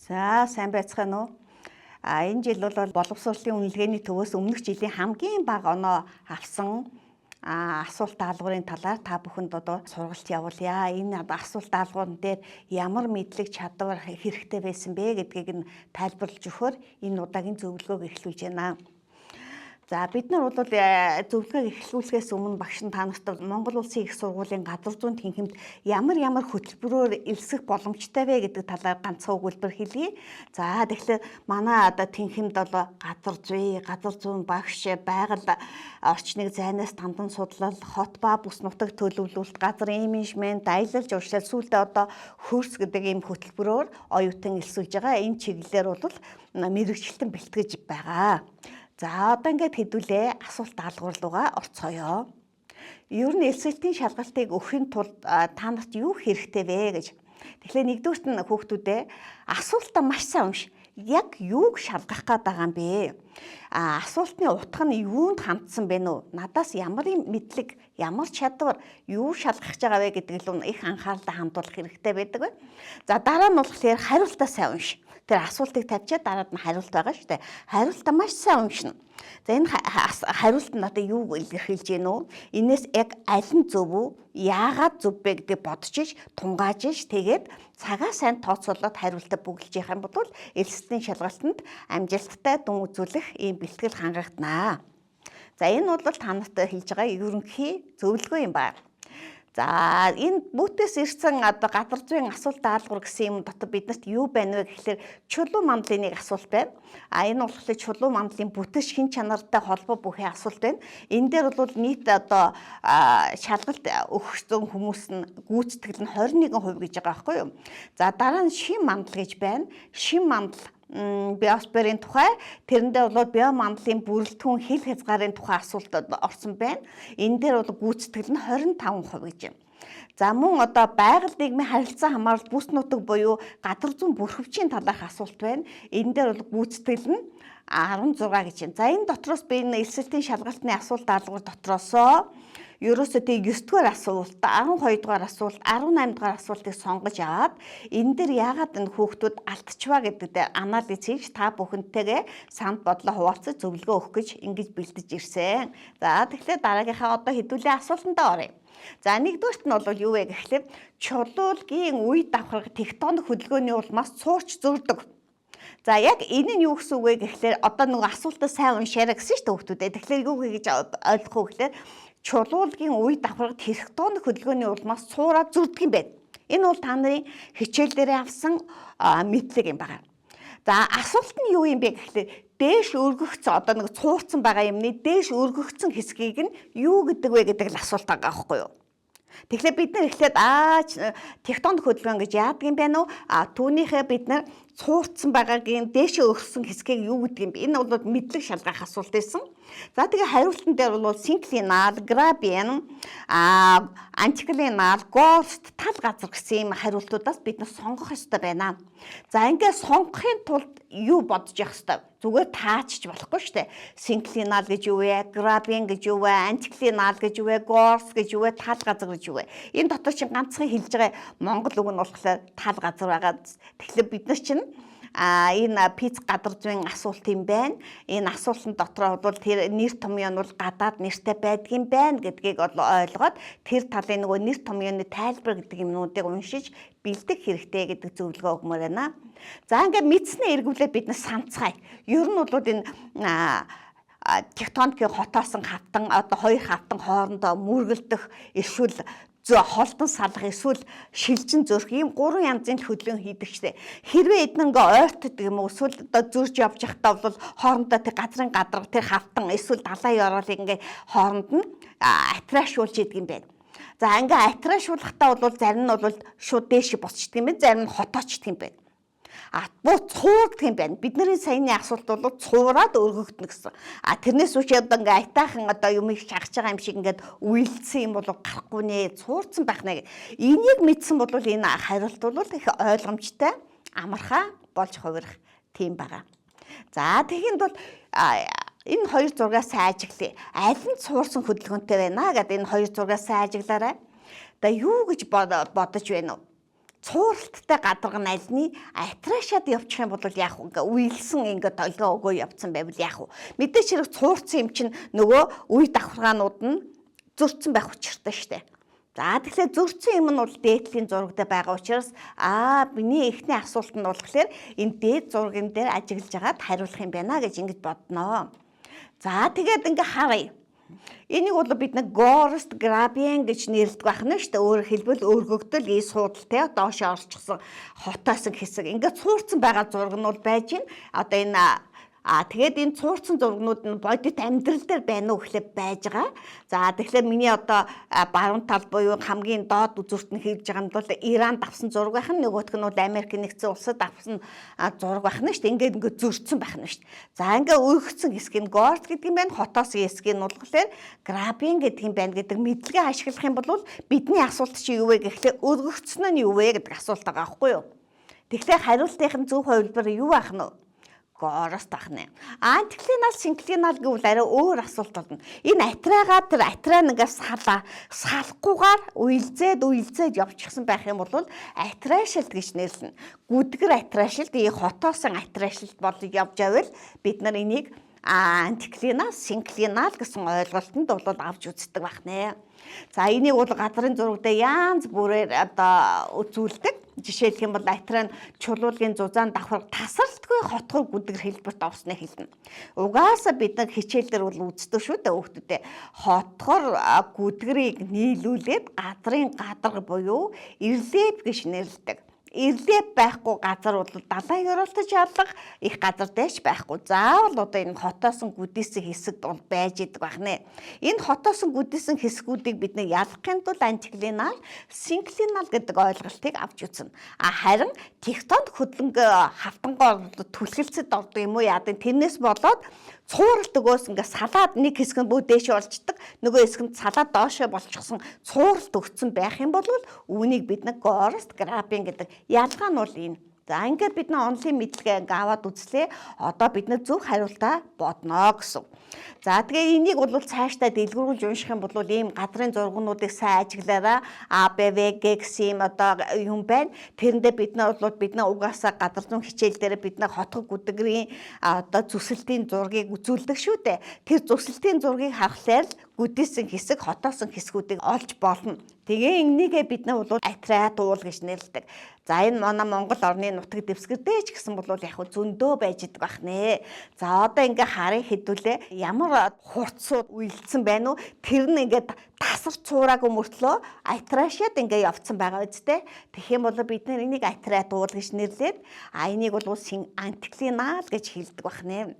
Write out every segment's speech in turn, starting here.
За сайн байцгаана уу? Энэ жил бол боловсролын үнэлгээний төвөөс өмнөх жилийн хамгийн бага оноо авсан асуулт даалгаврын талаар та бүхэнд одоо сургалт явуулъя. Энэ асуулт даалгаврын дээр ямар мэдлэг чадвар хэрэгтэй байсан бэ гэдгийг нь тайлбарлаж өгөхөөр энэ удаагийн зөвлөгөөг эхлүүлж байна. За бид нар бол зөвлөгөөг эхлүүлэхээс өмнө багш нь та нарт Монгол Улсын их сургуулийн газар зүйн тэнхимд ямар хөтөлбөрөөр элсэх боломжтой вэ гэдэг талаар ганцхан өгүүлбэр хэлье. За тэгэхээр манай одоо тэнхимд бол газар зүйн багш, байгаль орчныг зайнаас тандан судлал, хот ба бүс нутаг төлөвлөлт, газрын менежмент, аялал журшил сүүлдээ одоо хөрс гэдэг ийм хөтөлбөрөөр оюутан элсүүлж байгаа. Энэ чиглэлээр бол мэрэгчлэн бэлтгэж байгаа. За одоо ингээд хэдүүлээ асуулт даалгавар руугаа орцгоё. Ер нь элсэлтийн шалгалтыг өгөхийн тулд та нарт юу хэрэгтэй вэ гэж. Тэгэхээр нэгдүгürt нь хүүхдүүдээ асуултаа маш сайн унш. Яг юуг шалгах гээд байгаа юм бэ? Асуултны утга нь юунд хандсан бэ нүү? Надаас ямар мэдлэг, ямар чадвар, юу шалгах гэж байгаа вэ гэдэг л их анхаарлаа хандуулах хэрэгтэй байдаг бай. За дараа нь болохоор хариултаа сайн унш. Тэр асуултыг тавьчаад дараад нь хариулт байгаа шүү дээ. Хариултаа маш сайн уншина. За энэ хариулт нь одоо юу илэрхийлж гэнэ үү? Энээс яг аль нь зөв үү? Яагаад зөв бэ гэдгийг бодож иж, тунгааж иж тэгээд цагаа сайн тооцоолоод хариултаа бүгэлж явах юм бол элсэлтийн шалгалтанд амжилттай дүн үзүүлэх ийм бэлтгэл хангагдана. За энэ бол та нартай хэлж байгаа ерөнхий зөвлөгөө юм байна. За энэ бүтээс ирсэн одоо газар зүйн асуулт даалгавар гэсэн юм дотор биднэрт юу байна вэ гэхэлэр чулуу мандлын нэг асуулт байна. Энэ болохоор чулуу мандлын бүтэц шин чанартай холбоо бүхий асуулт байна. Энэ дээр бол нийт одоо шалгалт өгсөн хүмүүс нь гүйцэтгэл нь 21% гэж байгаа байхгүй юу? За дараа нь шин мандал гэж байна. Шин мандал биосферийн тухай, тэрэндээ бол биомандлын бүрэлдэхүүн хил хязгаарын тухай асуулт орсон байна. Энэ дээр бол гүйцэтгэл нь 25% гэж байна. За мөн одоо байгаль нийгмийн харилцаа хамгаалалт бүс нутаг буюу газар зүйн бүрхөвчийн талаарх асуулт байна. Энэ дээр бол гүйцэтгэл нь 16 гэж байна. За энэ дотроос би энэ элсэлтийн шалгалтын асуулт даалгавар дотроосоо ерөөсөө тэг 9 дугаар асуулт, 12 дугаар асуулт, 18 дугаар асуултыг сонгож аваад энэ дээр яагаад энэ хүүхдүүд алдчихваа гэдэг дээр анализ хийж та бүхэнтэйгээ санд бодлоо хуваалцаж зөвлөгөө өгөх гэж ингэж бэлдэж ирсэн. За тэгэхээр дараагийнхаа одоо хэдүүлээ асуултандаа оръё. За нэгдүгürt нь бол юу вэ гэхлээр чулуулгийн үе давхарга тектоник хөдөлгөөний улмаас цуурч зөрдөг. За яг энэ нь юу гэсэн үг вэ гэхлээр одоо нэг асуултаа сайн уншаарай гэсэн шүү дээ хүүхдүүдээ. Тэгэхээр юу гэж ойлгох вэ гэхлээр чулуулгийн үе давхарга тектоник хөдөлгөөний улмаас цуураад зөрдөг юм байна. Энэ бол та нарын хичээл дээр авсан мэдлэг юм байна. За асуулт нь юу юм бэ гэхлээр дээш өргөгцсөн одоо нэг цуурцсан байгаа юмны дээш өргөгцсөн хэсгийг нь юу гэдэг вэ гэдэг л асуулт байгаа байхгүй юу? Тэгэхээр бид нар эхлээд тектоник хөдөлгөөн гэж яадаг юм бэ нүү? Түүнийхээ бид нар цуурцсан байгаагийн дээшээ өргөсөн хэсгийг юу гэдэг юм бэ? Энэ бол мэдлэг шалгах асуулт байсан. За тэгээ хариултан дээр бол синклинал, грабиан, антиклинал, гост, тал газар гэсэн юм хариултуудаас бид нар сонгох ёстой байна. За ингээд сонгохын тулд юу бодож явах ёстой? Зүгээр таачч болохгүй шүү дээ. Синклинал гэж юу вэ? Грабиан гэж юу вэ? Антиклинал гэж юу вэ? Гост гэж юу вэ? Тал газар гэж юу вэ? Энэ дотор чинь ганцхан хэлж байгаа монгол үг нь болохоор тал газар байгаа. Тэгэхээр бид нар чинь энэ пиц газар зүйн асуулт юм байна. Энэ асуултын дотроо бол тэр нэр томьёо нь бол гадаад нэртэй байдгийм байна гэдгийг ойлгоод тэр талын нөгөө нэр томьёоны тайлбар гэдэг юмнуудыг уншиж бэлдэх хэрэгтэй гэдэг зөвлөгөө өгмөр байна. За ингээд мэдснээ эргүүлээд бид нар санацгаая. Ер нь бол энэ тектоникийн хотоосон хавтан одоо хоёр хавтан хоорондоо мөргөлдөх эсвэл холдон салах эсвэл шилжин зөрөх ийм гурван янзын хөдөлгөөн хийдэг штэ. Хэрвээ эднэнгээ ойртдог юм уу эсвэл одоо зөрж явж байхдаа бол хоорондоо тэр газрын гадарга тэр хавтан эсвэл далайн ёроолыг ингээ хооронд нь атраашуулж идэг юм байна. За ингээ атраашуулахдаа бол зарим нь бол шууд дээш босчдөг юм байна, зарим нь хотоочдөг юм байна. Буу цуурдаг юм байна. Бидний саяны асуулт бол цуураад өргөгдөнө гэсэн. Тэрнээс үуч одоо ингээ айтаахан одоо юмыг шахаж байгаа юм шиг ингээд үйлдсэн юм бол гарахгүй нэ, цуурцсан байх нэ. Энийг мэдсэн бол энэ хариулт бол их ойлгомжтой, амархан болж хувирах тийм байгаа. За тэгэхэд бол энэ хоёр зургаас ажиглая. Аль нь цуурсан хөдөлгөөнтэй байна гэдэг энэ хоёр зургаас ажиглаарай. Одоо юу гэж бодож байна вэ? цууралттай гадарга нь альны атрашаад явчих юм бол яах вэ? Ингээ уйлсан ингээ толгоо өгөө явцсан байвал яах вэ? Мэдээч хэрэг цуурцсан юм чинь нөгөө үе давхаргаанууд нь зөрчсөн байх учиртай штэ. За тэгэхээр зөрчсөн юм нь бол дээдлийн зурагтай байгаа учраас миний эхний асуулт нь болохоор энэ дээд зурган дээр ажиглаж агаад хариулах юм байна гэж ингэж бодноо. За тэгээд ингээ харъя. Энийг бол бид нэг Gorst Graben гэж нэрлэдэг байна шүү дээ. Өөрөөр хэлбэл өргөгдөл ий суудалтай доошоо орчихсон хотоосон хэсэг. Ингээд цуурцсан байгаа зураг нь бол байж гин. Одоо энэ тэгээд энэ цуурцсан зургнууд нь бодит амьдрал дээр байна уу гэхлээр байж байгаа. За тэгэхээр миний одоо баруун тал буюу хамгийн доод үзүүрт нь хийж байгаа юм бол Иранд авсан зураг байх нь, нөгөөх нь бол Америк нэгдсэн улсад авсан зураг байх нь шүү дээ. Ингээд зөрчсөн байх нь шүү дээ. За ингээд өргөгдсөн хэсэг нь Gorst гэдэг юм байна. Хотоосон хэсэг нь болохоор Graben гэдэг юм байна гэдэг мэдлэгээ ашиглах юм бол бидний асуулт чи юу вэ гэхлээр өргөгдсөн нь юу вэ гэдэг асуулт байгаа байхгүй юу? Тэгэхээр хариултын зөв хувилбар юу байх нь вэ? Gorst тахна. Антиклинал, синклинал гэвэл арай өөр асуулт болно. Энэ атраагаа тэр атраа нэгээс салахгүйгээр уйлзээд явчихсан байх юм бол атраашилт гэж нэрлэнэ. Гүдгэр атраашилт, хотоосон атраашилт бол явж авал бид нар энийг антиклинал, синклинал гэсэн ойлголтод бол авч үздэг байх нэ. За энийг бол газрын зураг дээр янз бүрээр одоо үзүүлдэг. Жишээлх юм бол атраа нь чулуулгын зузаан давхар тасралтгүй хотгор гүдгэр хэлбэрт орсныг хэлнэ. Угаасаа бид нар хичээл дээр бол үздэг шүү дээ хүүхдүүдээ. Хотгор гүдгэрийг нийлүүлээд газрын гадарга буюу ирлеп гэж нэрлэдэг. Ирлеп байхгүй газар бол далайн ёроолтож алга их газар дэш байхгүй. Заавал одоо энэ хотоосон гүдээсэн хэсэгт бол байж идэг байх нэ. Энэ хотоосон гүдээсэн хэсгүүдийг бид нэг ялгахын тулд антиклинал, синклинал гэдэг ойлголтыг авч үзнэ. Харин тектоник хөдлөнгөө хавтангоор түлхэлцэд ордог юм уу яа гэдэг тэрнээс болоод цууралт өгөөс ингээ салаад нэг хэсэг нь бүгд дээшээ олждаг, нөгөө хэсэг нь салаад доошоо болчихсон цууралт өгцөн байх юм бол үүнийг бид нэг Gorst Graben гэдэг ялгаа нь бол энэ. За ингээд бид нэг онлын мэдлэгээ ингээ аваад үзлээ. Одоо бид нэг зөв хариултаа бодно гэсэн. За тэгээ энийг бол цаашдаа дэлгэрүүлж унших юм бол ийм газрын зургуудыг сайн ажиглаараа ABV гэсэн юм одоо юм байна. Тэрэндээ бид нар угаасаа газар зүүн хичээл дээр бид нар хотгор гүдгэрийн одоо зүсэлтийн зургийг үзүүлдэг шүү дээ. Тэр зүсэлтийн зургийг харахаар л гүдээсэн хэсэг, хотоосон хэсгүүдийг олж болно. Тэгээ энийгээ бид нар бол атраа туул гэж нэрлэдэг. За энэ манай Монгол орны нутаг дэвсгэрдээ ч гэсэн бол яг зөндөө байж идэг байх нэ. За одоо ингээ харъя хэдүүлээ ямар хурцууд уйлдсан байна уу? Тэр нь ингээд тасар цуураагүй мөртлөө атраашаад ингээ явцсан байгаа үстэй. Тэгэх юм бол бид нар энийг атраа туул гэж нэрлээд энийг бол антиклинал гэж хэлдэг байх нэ.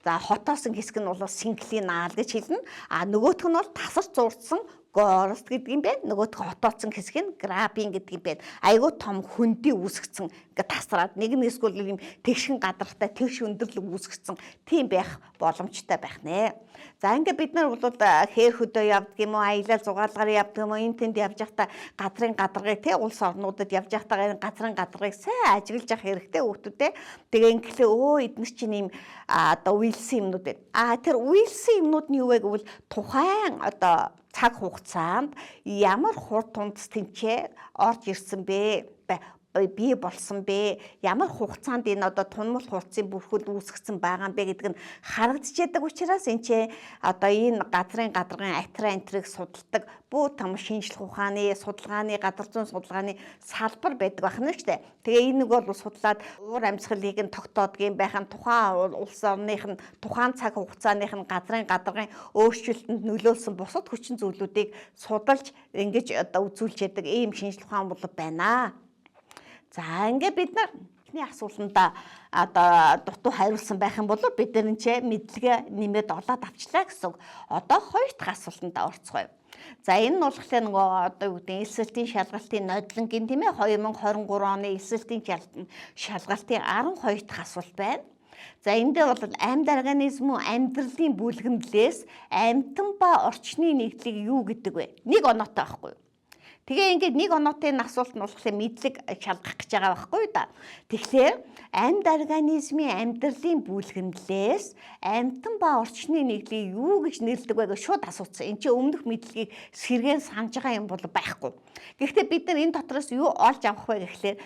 За хотоосон хэсэг нь бол синклинал гэж хэлнэ. Нөгөөх нь бол тасар цуурцсан Gorst гэдэг юм байна. Нөгөөх хотооцсон хэсэг нь Graben гэдэг юм байна. Айгуу том хөндөй үүсгэсэн ингээ тасраад нэг нь эсвэл юм тэгшин гадаргатай тэгш өндөрлөг үүсгэсэн тийм байх боломжтой байх нэ. За ингээ бид нар бол хээр хөдөө явдаг юм уу, аялал зугаалгаар явдаг юм уу, энэ тэнд явж байхдаа газрын гадаргыг улс орнуудад явж байхдаа газрын гадаргыг сайн ажиглаж явах хэрэгтэй хүүхдүүдээ. Тэгээ ингээдлээ эдгээр чинь юм одоо уйлсан юмнууд байна. Тэр уйлсан юмнууд нь юу вэ гэвэл тухайн одоо цаг хугацаанд ямар хурд тундас тэмцээ орж ирсэн бэ? Бий болсон бэ? Ямар хугацаанд энэ одоо тунмал хурцын бүрхэл үүсгэсэн байгаа юм бэ гэдэг нь харагдаж яадаг учраас энэ одоо энэ газрын гадаргын атраа энтрийг судалдаг бүх том шинжлэх ухааны судалгааны газар зүйн судалгааны салбар байдаг байна шүү дээ. Тэгээ энэ нэг бол судлаад уур амьсгалыг нь тогтоодог юм байхын тухайн улс орных нь тухайн цаг хугацааных нь газрын гадаргын өөрчлөлтөнд нөлөөлсөн бусад хүчин зүйлүүдийг судалж ингэж одоо үзүүлж яадаг ийм шинжлэх ухаан бол байна. За ингээ бид нар эхний асуултанда одоо дутуу хариулсан байх юм бол бид нар мэдлэгээ нэмээд олоод авчлаа гэсэн. Одоо хоёр дахь асуултанда орцгоё. За энэ нь болохоор нөгөө одоо юу гэдэг элсэлтийн шалгалтын нодлонгийн тийм ээ 2023 оны элсэлтийн шалгалтын 12 дахь асуулт байна. За эндээ бол амьд организм амьдралын бүлгэмлээс амьтан ба орчны нэгдлийг юу гэдэг вэ? Нэг оноотой байхгүй юу? Тэгээ ингээд нэг оноотой энэ асуулт нь болохоор мэдлэг шалгах гэж байгаа байхгүй да. Тэгэхээр амьд организмын амьдралын бүлгэмдлээс амьтан ба орчны нийлийг юу гэж нэрлэдэг вэ гэж шууд асуусан. Энд чинь өмнөх мэдлэгийг сэргээр санаж байгаа юм бол байхгүй. Гэхдээ бид нар энэ дотроос юу олж авах вэ гэхлээр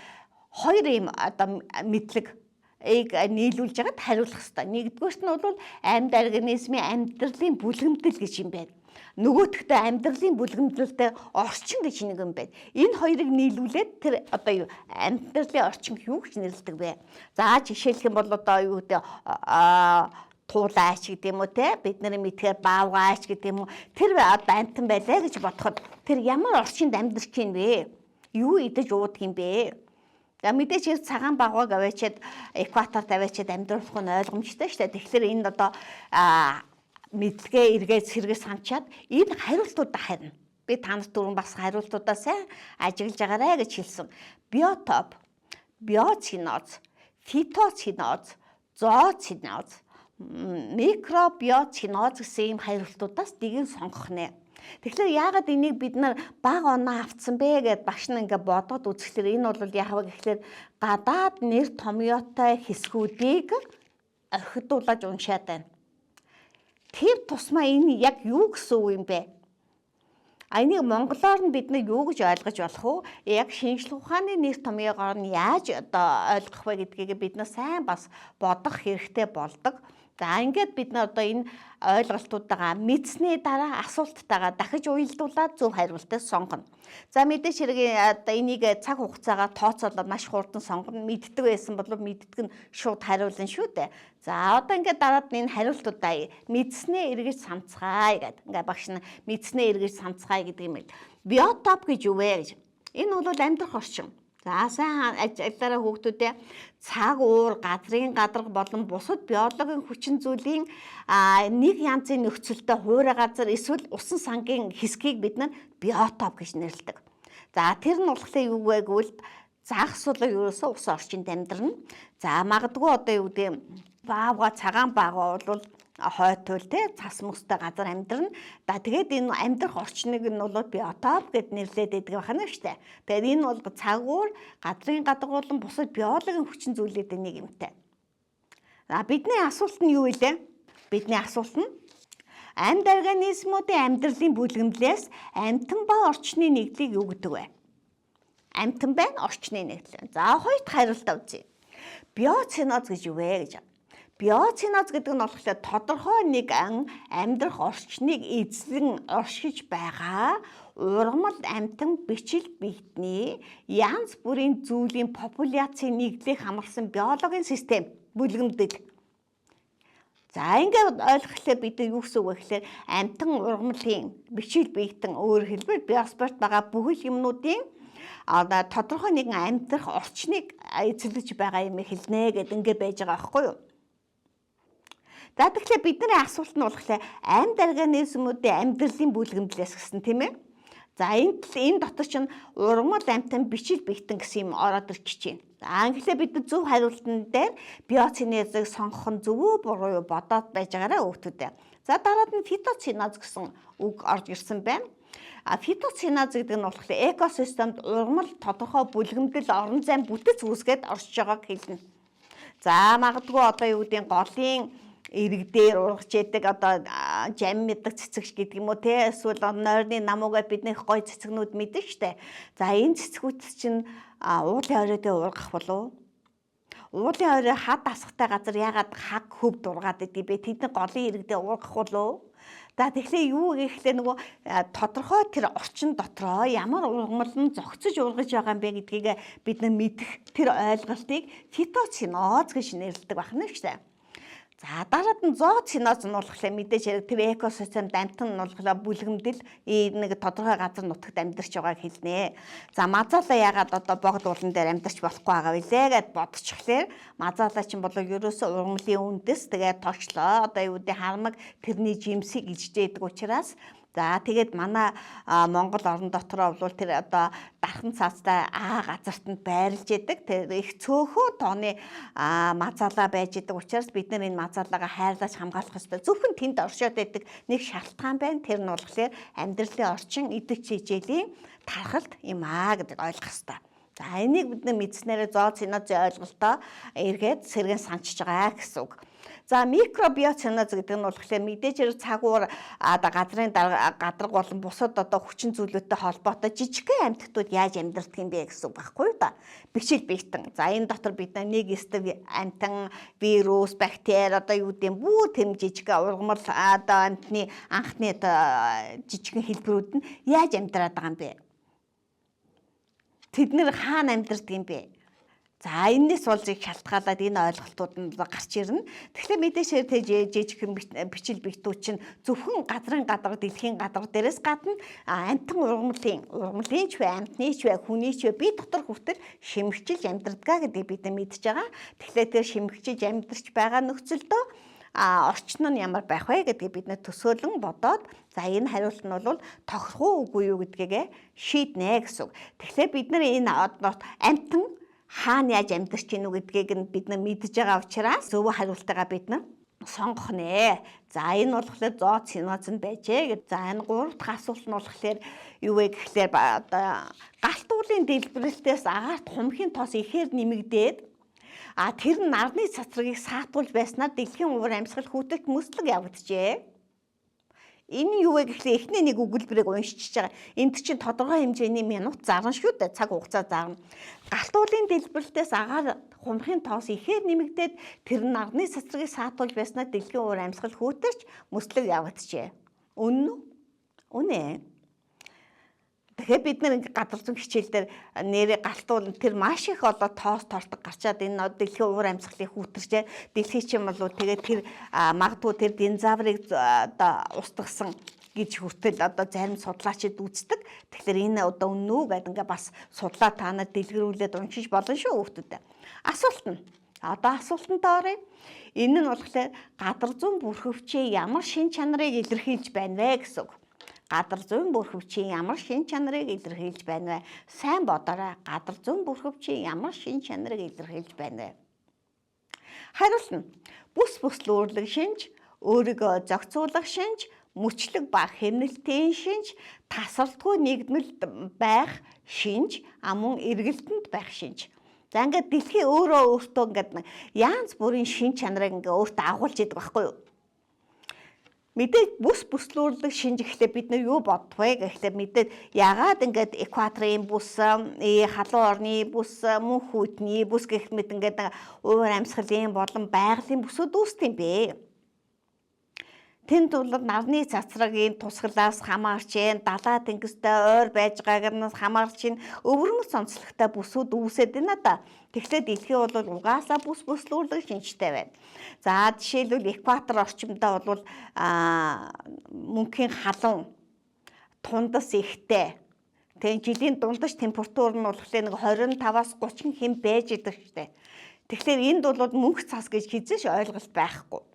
хоёр юм одоо мэдлэг нийлүүлж байгаад хариулах хэрэгтэй. Нэгдүгээрт нь бол амьд организмын амьдралын бүлгэмдэл гэж юм байна. Нөгөөтгтээ амьдралын бүлгэмдлэлтэй орчин гэж нэг юм байна. Энэ хоёрыг нийлүүлээд тэр одоо юу амьдралын орчин юу гэж нэрлэдэг вэ? За жишээлх юм бол одоо юу гэдэг туулаач гэдэг юм уу те бид нарын мэдхээр баавгаач гэдэг юм уу тэр одоо амьтан байлаа гэж бодоход тэр ямар орчинд амьдарч юм бэ? Юу идэж уудаг юм бэ? За мэдээж цагаан багваг аваачаад экваторт аваачаад амьдрах нь ойлгомжтой шүү дээ. Тэгэхээр энэ одоо мэдлэгээ эргээд сэргээ санчаад энэ хариултуудаа харна. Би танарт түрүүн бас хариултуудаа сайн ажиглаж байгаарэ гэж хэлсэн. Биотоп, биоциноз, фитоциноз, зооциноз, микробиоциноз гэсэн ийм хариултуудаас дийг нь сонгох нэ. Тэгэхээр яагаад энийг бид нар бага оноо авцсан бэ гэд багш нь ингээ бодоод үзэхлээр энэ бол яах вэ гэхлээр гадаад нэр томьёотой хэсгүүдийг орхидуулаад уншаад байна. Тэр тусмаа энэ яг юу гэсэн үг юм бэ? Энийг монголоор нь бид нар юу гэж ойлгож болох вэ? Яг шинжлэх ухааны нэр томьёогоор нь яаж одоо ойлгох вэ гэдгийг бид нар сайн бас бодох хэрэгтэй болдог. За ингээд бид нар одоо энэ ойлголтуудаа мэдсэний дараа асуулттайгаа дахиж уялдуулаад зөв хариултыг сонгоно. За мэдээж хэрэг одоо энийг цаг хугацаагаар тооцоолоод маш хурдан сонгоно. Мэддэг байсан бол мэддэг нь шууд хариулна шүү дээ. За одоо ингээд дараад энэ хариултуудаа мэдснээ эргэж санацгаая гэдэг. Ингээд багш нь мэдснээ эргэж санацгаая гэдэг юм. Биотоп гэж юу вэ гэж. Энэ бол амьдрах орчин. За сайн ажиллаараа хүүхдүүдээ цаг уур, газрын гадарга болон бусад биологийн хүчин зүйлийн нэг янзын нөхцөлтэй хуурай газар эсвэл усан сангийн хэсгийг бид нар биотоп гэж нэрлэдэг. За тэр нь болохоор юу вэ гэвэл загас бол ерөөсөө усан орчинд амьдрна. За магадгүй одоо юу гэдэг баавга цагаан баавга бол хойтол те цас мөстэй газар амьдрна. Да тэгээд энэ амьдрах орчныг нь бол биотоп гэд нэрлээд байдаг байна шүү дээ. Тэгэхээр энэ бол цагуур, газрын гадарга болон бусад биологийн хүчин зүйлүүдийн нэг юмтай. За бидний асуулт нь юу вэ? Бидний асуулт нь амьд организмуудын амьдралын бүлгэмдлээс амьтан ба орчны нэгдлийг юу гэдэг вэ? Амьтан байна, орчны нэгдэл. За хоёрт хариулт авъя. Биоциноз гэж юу вэ гэж. Биоциноз гэдэг нь болохоор тодорхой нэг амьдрах орчныг эзлэн оршиж байгаа ургамал амьтан бичил биетний янз бүрийн зүйлийн популяцийн нэгдлийг хамарсан биологийн систем бүлгэмдэл. За ингээд ойлгохлоо бид юу гэсэн үг вэ гэхээр амьтан ургамлын бичил биетэн өөр хэлбэр биосферт байгаа бүхэл юмнуудын одоо тодорхой нэгэн амьдрах орчныг эзэлж байгаа юм хэлнэ гэдэг ингээд байж байгаа байхгүй юу? За тэгэхээр бидний асуулт нь болохоор амьд организмуудын амьдралын бүлгэмдлээс гэсэн тийм ээ. За энэ дотор чинь ургамал амьтан бичил биетэн гэсэн юм ороод ирчих чинь. За англиар бид зөв хариултан дээр биоцинозыг сонгох нь зөв үү буруу юу бодоод байж байгаараа хүүхдүүдээ. За дараад нь фитоциноз гэсэн үг орж ирсэн байна. Фитоциноз гэдэг нь болохоор экосистемд ургамал тодорхой бүлгэмдэл орон зайн бүтэц үүсгээд оршиж байгааг хэлнэ. За магадгүй одоо юу гэдэг голын эрэг дээр ургаж яадаг одоо жам мэддэг цэцэгч гэдэг юм уу те эсвэл нойрны намуугаа бидний гой цэцэгнүүд мэдэн штэ. За энэ цэцгүүд чинь уулын орой дээр ургах болов. Уулын орой хад асахтай газар ягаад хаг хөвд ургаад идэв бэ? Тэдний голын эрэг дээр ургах болов. За тэгэхээр юу гэхлээр нөгөө тодорхой тэр орчин дотроо ямар ургамал нь зохицож ургаж байгаа юм бэ гэдгийг бид нар мэдэх тэр ойлголтыг фитоциноз гэж нэрлэдэг байна шүү дээ. За дараад нь зооциноз нь болохоор мэдээж хэрэг тэр экосистемд амьтан нь болохоор бүлгэмдэл нэг тодорхой газар нутагт амьдарч байгааг хэлнэ. За мазаалаа ягаад одоо богд уулан дээр амьдарч болохгүй байгаа вүлээ гэд бодчихлоо. Мазаалаа чинь болоо ерөөсөө ургамлын үндэс тэгээд точлоо. Одоо юу гэдэг хармаг тэрний жимсийг иждээдэг учраас За тэгээд манай Монгол орон дотроо бол тэр одоо дархан цаастай газарт нь байрлаж идэг. Тэр их цөөхөн тооны мазаалаа байж идэг учраас бид нар энэ мазаалаагаа хайрлаж хамгаалах ёстой. Зөвхөн тэнд оршоод байдаг нэг шалтгаан байна. Тэр нь болохоор амьдралын орчин идэвч хичээлийн тархалт юм гэдэг ойлгох ёстой. За энийг бид нар мэдснээрээ зоосинозын ойлголтоо эргээд сэргэн санчиж байгаа гэсэн үг. За микробиоценоз гэдэг нь болохоор мэдээж цагуур газрын гадарга болон бусад одоо хүчин зүйлүүдтэй холбоотой жижигхэн амьтдууд яаж амьдардаг юм бэ гэсэн үг байхгүй юу да. Бичил биетэн. За энэ дотор бид нэг эсдэг амьтан, вирус, бактери одоо юу гэдэм бүх тэм жижигхэн ургамал одоо амьтны анхны одоо жижигхэн хэлбэрүүд нь яаж амьдраад байгаа юм бэ? Тэд нэр хаана амьдардаг юм бэ? За энэс болж их шалтгаалаад энэ ойлголтууд нь гарч ирнэ. Тэгэхээр мэдээж жижигхэн бичил биетүүд чинь зөвхөн газрын гадарга, дэлхийн гадарга дээрээс гадна амьтан ургамлын ч бай, амьтны ч бай, хүний ч бай бие дотор хүртэл шимэгчилж амьдардаг гэдгийг бид мэдж байгаа. Тэгэхээр тэр шимэгчилж амьдарч байгаа нөхцөлдөө орчин нь ямар байх вэ гэдгийг бид нэ төсөөлөн бодоод за энэ хариулт нь бол тохирох үгүй юу гэдгийг шийднэ гэсэн үг. Тэгэхээр бид нар энэ амьтан хаана яаж амьдарч гинүү гэдгийг нь бид нар мэдж байгаа учраас зөв хариултаагаа бид нар сонгох нэ. За энэ болохоор зоосиноз нь байжээ гэж. За энэ 3 дахь асуулт нь болохоор юу вэ гэхлээр одоо галт уулын дэлбэрэлтээс агаарт хумхийн тоос ихээр нэмэгдээд тэр нь нарны цацрагыг саатуулж байснаар дэлхийн уур амьсгал хүүтэлт мөслөг явагджээ. Энэ юу вэ гэхлээр эхний нэг өгүүлбэрийг уншиж байгаа. Энд чинь тодорхой хэмжээний минут зарна шүү дээ. Цаг хугацаа зарна. Галт уулын дэлбэрэлтээс агаар хумхийн тоос ихээр нэмэгдээд тэр нарны цацрагыг саатуулж байснаар дэлхийн уур амьсгал хүүтэрч мөслөг явагджээ. Үнэн үү? Үнэ. Тэгэхээр бид нар ингээ гадар зүүн хичээлдэр нэрээ галтуул тэр маш их одоо тоос тортог гарчаад энэ дэлхийн уур амьсгалыг хүүтэрчээ. Дэлхий чинь бол тэгээд тэр магадгүй тэр динозаврыг одоо устгасан гэж хүртэл одоо зарим судлаачид үздэг. Тэгэхээр энэ одоо үнэн үү гэдэг ингээ бас судлаа та нар дэлгэрүүлээд уншиж болно шүү хүүхдүүд. Асуулт нь одоо асуултандаа оръё. Энэ нь болохоор гадар зүүн бүрхөвчийн ямар шин чанарыг илэрхийлж байна вэ гэсэн үг. Гадар зүүн бүрхөвчийн ямар шин чанарыг илэрхийлж байна вэ? Сайн бодоорой. Гадар зүүн бүрхөвчийн ямар шин чанарыг илэрхийлж байна вэ? Хариулт нь бүс бүслүүрлэг шинж, өөрийгөө зохицуулах шинж, мөчлөг ба хэмнэлтийн шинж, тасралтгүй нэгдмэлд байх шинж, мөн эргэлтэнд байх шинж. За ингээд дэлхий өөртөө ингээд янз бүрийн шин чанарыг ингээд өөртөө агуулж идэг байхгүй юу? Мэдээж бүс бүслүүрлэг шинж гэхлээр бид нар юу бодох вэ гэхлээр мэдээд ягаад ингээд экваторын бүс, халуун орны бүс, мөн хүйтний бүс гэх мэт ингээд уур амьсгалын болон байгалийн бүсүүд үүсдэг юм бэ. Тэнд бол нарны цацрагийн тусгалаас хамаарч, далаа тэнгистэй ойр байж байгаагаас хамаарч өвөрмөц онцлогтой бүсүүд үүсээд байна да. Тэгэхээр дэлхий бол угаасаа бүс бүслүүрлэг шинжтэй байна. За жишээлбэл экватор орчимдоо бол мөнхийн халуун тундас ихтэй. Тэгээ жилийн дундаж температур нь болохоор 25-аас 30 хэм байж идэг штэ. Тэгэхээр энд бол мөнх цас гэж хизээш ойлголт байхгүй.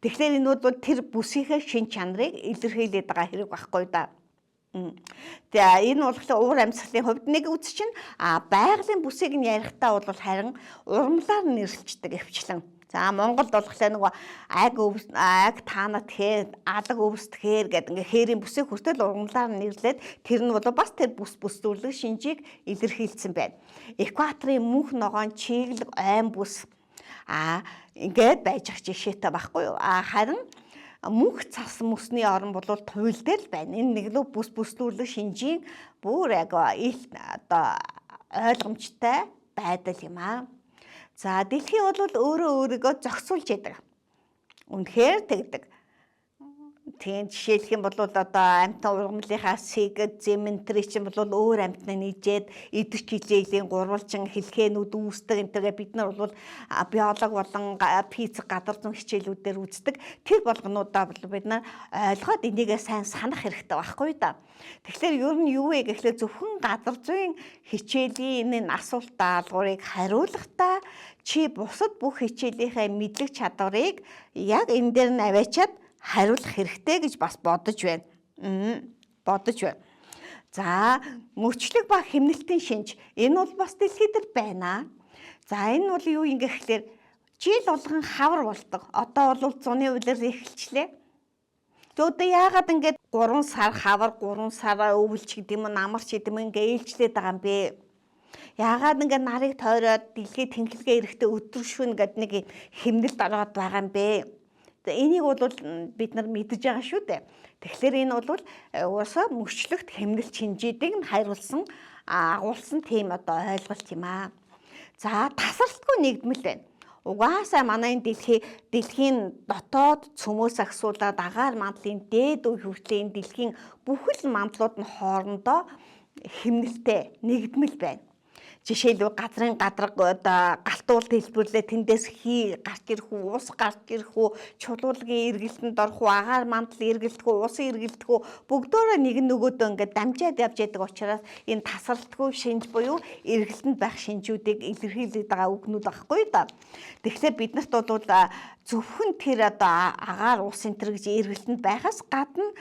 Тэгэхээр энэ бол тэр бүсийнхээ шин чанарыг илэрхийлээд байгаа хэрэг байхгүй да. Тэгээ энэ болохоор уур амьсгалын хувьд нэг үз чинь байгалийн бүсийг нь ярихдаа бол харин урмлаар нэрлэлцдэг эвчлэн. За Монголд болохоор нөгөө аг таана тэгэхээр алаг өвс тэгэхээр гэдэг ингээ хээрийн бүсийг хүртэл урмлаар нэрлээд тэр нь бол бас тэр бүс бүслүүлэг шинжийг илэрхийлсэн байна. Экваторын мөнх ногоон чиглэг ойн бүс ингээд байж ах жишээтэй байхгүй юу? Харин мөнх цас мөсний орн бол туйлдэл байна. Энэ нэг л бүс бүслүүлэг шинжийн бүр яг одоо ойлгомжтой байдал юм аа. За дэлхий бол өөрийгөө зохицуулж яадаг. Үнэхээр тэгдэг. Тийм жишээлх юм бол одоо амьтан ургамлынхаа сэгд, зэмэнтри чинь бол өөр амьтнаа нийжээд идэж хилээлийн гурвалжин хэлхээнүүд үүсдэг. Энтэйгээ бид нар бол биолог болон физик гадар зүүн хичээлүүдээр үздэг. Тэр болгонуудаа бол бид нар ойлгоод энийгээ сайн санах хэрэгтэй байхгүй да. Тэгэхээр ер нь юу вэ гэхлээр зөвхөн гадар зүүн хичээлийн энэ асуулт даалгаврыг хариулахдаа чи бусад бүх хичээлийнхээ мэдлэг чадварыг яг энэ дээр нь аваачаад хариулах хэрэгтэй гэж бас бодож байна. бодож байна. За мөчлөг ба хэмнэлтийн шинж энэ бол бас дэлхийд л байна. За энэ бол юу юм гэхлээр жил болгон хавар болдог. Одоо бол зуны улирал эхэлчлээ. Зөвхөн яагаад ингээд 3 сар хавар 3 сараа өвлж гэдэг юм намарч гэдэг юм ингээд ээлжлээд байгаа юм бэ? Яагаад ингээд нарыг тойроод дэлхийд тэнхлэгээ эрэхтэй өдрөшвөн гэдэг нэг хэмнэлд ороод байгаа юм бэ? Энийг бол бид нар мэдэж байгаа шүү дээ. Тэгэхээр энэ бол уусаа мөчлөгт хэмнэлт шинжүүдийг нь хариулсан агуулсан тийм одоо ойлголт юм аа. За тасралтгүй нэгдмэл байна. Угаасаа манай энэ дэлхийн дотоод цөмөөс ахсуулаад агаар мандлын дээд үе хүртэл энэ дэлхийн бүхэл мандлууд нь хоорондоо хэмнэлтэй нэгдмэл байна. Жишээлбэл газрын гадраг галтуул дэлбэрлээ тэндээс хий гарч ирэх үү, ус гарч ирэх үү, чулуулгын эргэлтэнд орох уу, агаар мандал эргэлдэх үү, усын эргэлдэх үү, бүгдөө нэг нөгөөдөө ингээд дамжаад явж байдаг учраас энэ тасралтгүй шинж буюу эргэлтэнд байх шинжүүдийг илэрхийлээд байгаа үгнүүд байхгүй да. Тэгэхээр биднэрт бол зөвхөн тэр одоо агаар ус энэ төр гэж эргэлтэнд байхаас гадна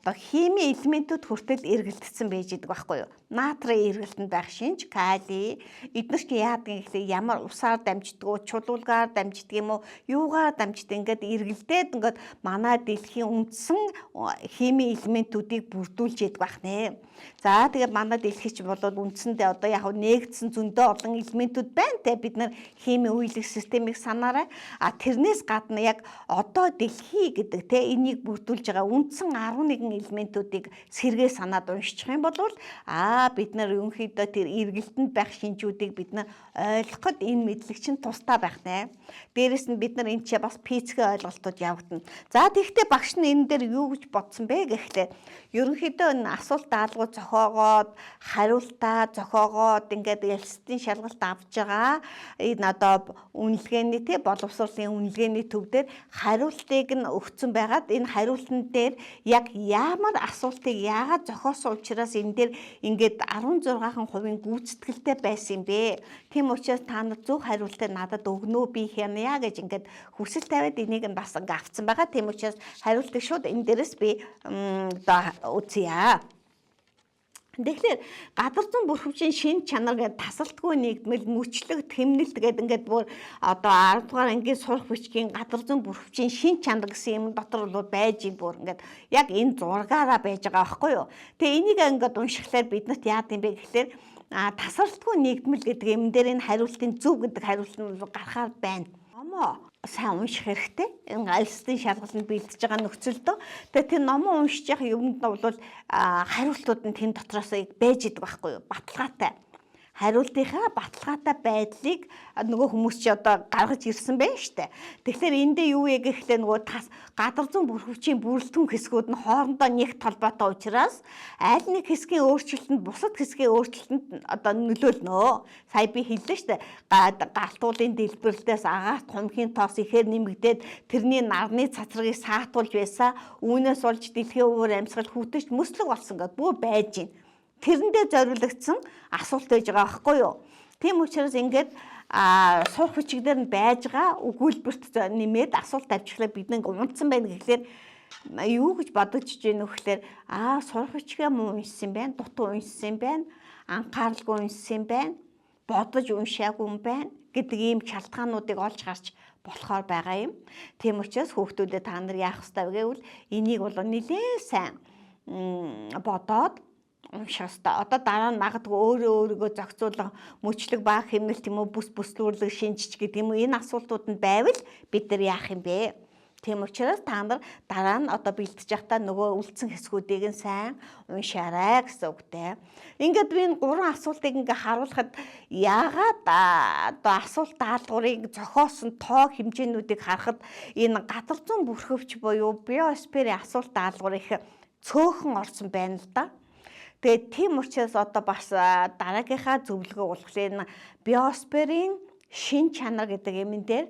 хими элементүүд хүртэл эргэлдсэн байж идэг байхгүй юу? Натрийн эргэлтэнд байх шинж, кали, эдгээр чи яадаг гэхлээр ямар усаар дамждгоо, чулуулгаар дамждаг юм уу, юугаар дамждаг ингээд эргэлдээд ингээд манай дэлхийн үндсэн хими элементүүдийг бүрдүүлж яадаг байх нэ. За тэгээд манай дэлхийч бол үндсэндээ одоо яг нээгдсэн зөндөө олон элементүүд байна те бид нар хими үйлдэх системийг санаарай. Тэрнээс гадна яг одоо дэлхий гэдэг те энийг бүрдүүлж байгаа үндсэн 11 элементүүдийг сэргээ санаад уншчих юм бол бид нар ерөнхийдөө тэр эргэлтэнд байх шинжүүдийг бид нар ойлгоход энэ мэдлэг чинь тустай байх нэ. Дээрэс нь бид нар энэ ч бас физикийн ойлголтууд явагдана. За тэгвэл багш нь энэ дээр юу гэж бодсон бэ гэхлээр ерөнхийдөө энэ асуулт даалгавар зохиогоод хариултаа зохиогоод ингээд ялцтын шалгалт авч байгаа энэ одоо үнэлгээний боловсруулалтын үнэлгээний төв дээр хариултыг нь өгсөн байгаад энэ хариултан дээр яг ямар асуултыг яагаад зохиосон учраас энэ дээр ингээд 16% гүйцэтгэлтэй байсан юм бэ? Тийм учраас та нар зөв хариултыг надад өгнө би хяная гэж ингээд хүсэл тавиад энийг нь бас ингээд авцсан байгаа. Тийм учраас хариултыг шууд энэ дээрээс би үзье. Тэгэхээр гадар зүүн бүрхөвчийн шин чанар гэдэг тасалтгүй нэгдмэл мөчлөгт хэмнэлт гэдэг ингээд бүр одоо 10 дугаар ангийн сурах бичгийн гадар зүүн бүрхөвчийн шин чанар гэсэн юм дотор бол байж бүр ингээд яг энэ зургаараа байж байгаа байхгүй юу. Тэгээ энийг ингээд уншихлаар биднэрт яад юм бэ гэхлээр тасалтгүй нэгдмэл гэдэг юм дээр энэ хариултын зөв гэдэг хариулт нь гарахаар байна. Сайн унших хэрэгтэй. Энэ альстын шалгалт бэлдэж байгаа нөхцөлдөө. Тэгээ тэр номоо уншиж явах юмд нь бол хариултууд нь тэн дотроос байж идэг байхгүй юу? Баталгаатай. Хариултынхаа баталгаатай байдлыг нөгөө хүмүүс чи одоо гаргаж ирсэн байна штэ. Тэгэхээр эндээ юу вэ гэхлээр нөгөө гадар зүүн бүрхөвчийн бүрэлдэхүүн хэсгүүд нь хоорондоо нэг толботой учраас аль нэг хэсгийн өөрчлөлтөнд бусад хэсгийн өөрчлөлтөнд одоо нөлөөлнө. Сая би хэллээ штэ. Галтуулын дэлбэрэлтээс агаарт хумхийн тоос ихээр нэмэгдээд тэрний нарны цацрагыг саатуулж байсан. Үүнээс болж дэлхийн өвөр амьсгал хүүтэж мөслөг болсон гэдэг бүр байж гин. Тэрэндээ зориулагдсан асуулт байж байгаа байхгүй юу? Тийм учраас ингээд сурах бичгээр нь байж байгаа өгүүлбэрт нэмээд асуулт тавьчихлаа бид нэг унтсан байна гэхлээр юу гэж бодож ийн нөхлөөр сурах бичгээ муу уншсан байна, дутуу уншсан байна, анхааралгүй уншсан байна, бодож уншаагүй юм байна гэдэг ийм шалтгаануудыг олж харж болохоор байгаа юм. Тийм учраас хүүхдүүдэд та нар яах ёстой вэ гэвэл энийг бол нэлээд сайн бодоод унших ёстой. Одоо дараа нь магадгүй өөрийгөө зохицуулах мөчлөг баа хэмнэлт юм уу бүс бүслүүрлэг шинжич гэдэг юм уу энэ асуултууд нь байвал бид нар яах юм бэ? Тийм учраас та нар дараа нь одоо бэлтэж явахдаа нөгөө үлдсэн хэсгүүдийг нь сайн уншаарай гэсэн үгтэй. Ингээд би энэ 3 асуултыг ингээ харуулхад яагаад одоо асуулт даалгаврыг зохиосон тоо хэмжээнүүдийг харахад энэ гадар зүүн бүрхөвч буюу биосферийн асуулт даалгавар их цөөхөн орсон байна л да. Тэгээд тийм учраас одоо бас дараагийнхаа зөвлөгөө болохоор биосферийн шин чанар гэдэг юм дээр